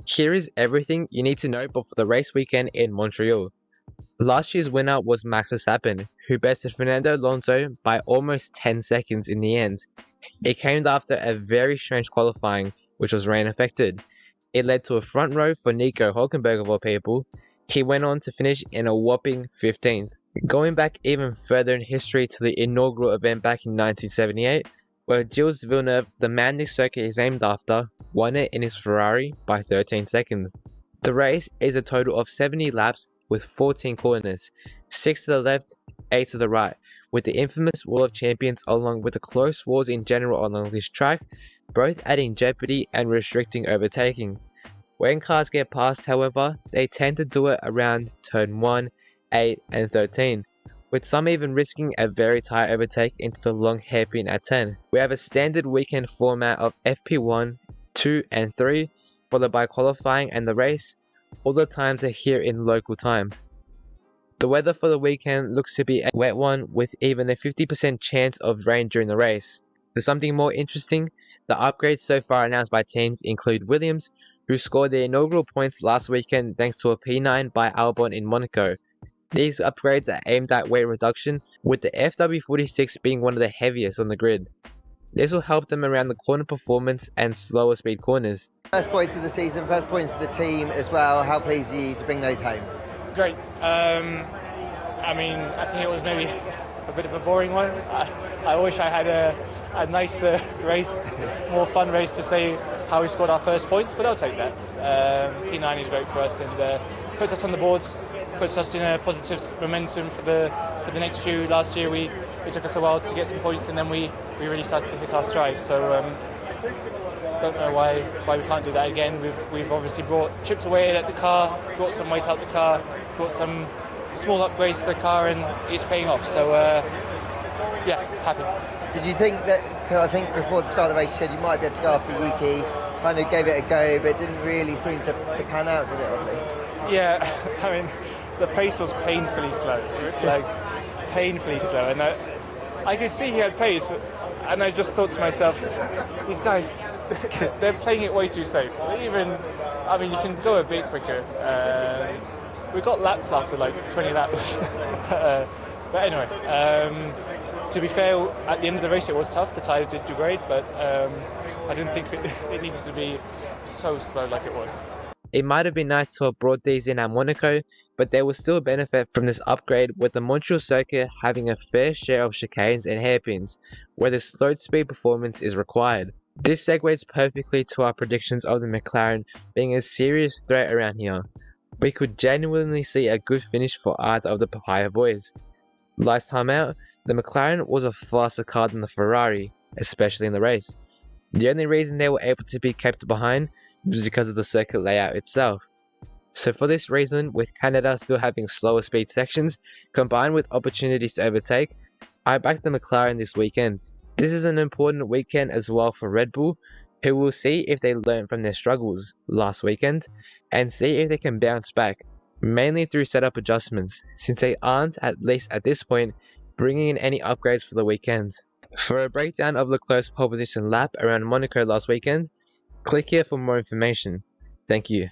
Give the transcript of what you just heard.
Here is everything you need to know before the race weekend in Montreal. Last year's winner was Max Verstappen, who bested Fernando Alonso by almost 10 seconds in the end. It came after a very strange qualifying, which was rain affected. It led to a front row for Nico Hulkenberg of all people. He went on to finish in a whopping 15th. Going back even further in history to the inaugural event back in 1978, where Gilles Villeneuve, the man this circuit is named after, won it in his Ferrari by 13 seconds. The race is a total of 70 laps with 14 corners, 6 to the left, 8 to the right, with the infamous Wall of Champions along with the close walls in general along this track, both adding jeopardy and restricting overtaking. When cars get past, however, they tend to do it around turn 1, 8 and 13, with some even risking a very tight overtake into the long hairpin at 10. We have a standard weekend format of FP1, 2 and 3, followed by qualifying and the race. All the times are here in local time. The weather for the weekend looks to be a wet one with even a 50% chance of rain during the race. For something more interesting, the upgrades so far announced by teams include Williams, who scored their inaugural points last weekend thanks to a P9 by Albon in Monaco. These upgrades are aimed at weight reduction, with the FW46 being one of the heaviest on the grid. This will help them around the corner performance and slower speed corners. First points of the season, first points for the team as well. How pleased are you to bring those home? Great. I think it was maybe a bit of a boring one. I wish I had a nicer race, more fun race to say how we scored our first points, but I'll take that. P9 is great for us and puts us on the boards, puts us in a positive momentum for the next few. Last year it took us a while to get some points and then we really started to hit our stride. So don't know why we can't do that again. We've obviously chipped away at the car, brought some weight out the car, brought some small upgrades to the car, and it's paying off. So happy. Did you think that, because I think before the start of the race you said you might be able to go after Yuki, kind of gave it a go, but it didn't really seem to pan out, did it, oddly? Yeah, the pace was painfully slow, painfully slow, and I could see he had pace, and I just thought to myself, these guys, they're playing it way too safe. You can go a bit quicker. We got laps after 20 laps. But anyway, to be fair, at the end of the race it was tough. The tyres did do great, but I didn't think it needed to be so slow like it was. It might have been nice to have brought these in at Monaco, but there will still benefit from this upgrade with the Montreal circuit having a fair share of chicanes and hairpins, where the slowed speed performance is required. This segues perfectly to our predictions of the McLaren being a serious threat around here. We could genuinely see a good finish for either of the Papaya boys. Last time out, the McLaren was a faster car than the Ferrari, especially in the race. The only reason they were able to be kept behind was because of the circuit layout itself. So for this reason, with Canada still having slower speed sections, combined with opportunities to overtake, I backed the McLaren this weekend. This is an important weekend as well for Red Bull, who will see if they learned from their struggles last weekend, and see if they can bounce back, mainly through setup adjustments, since they aren't, at least at this point, bringing in any upgrades for the weekend. For a breakdown of Leclerc's pole position lap around Monaco last weekend, click here for more information. Thank you.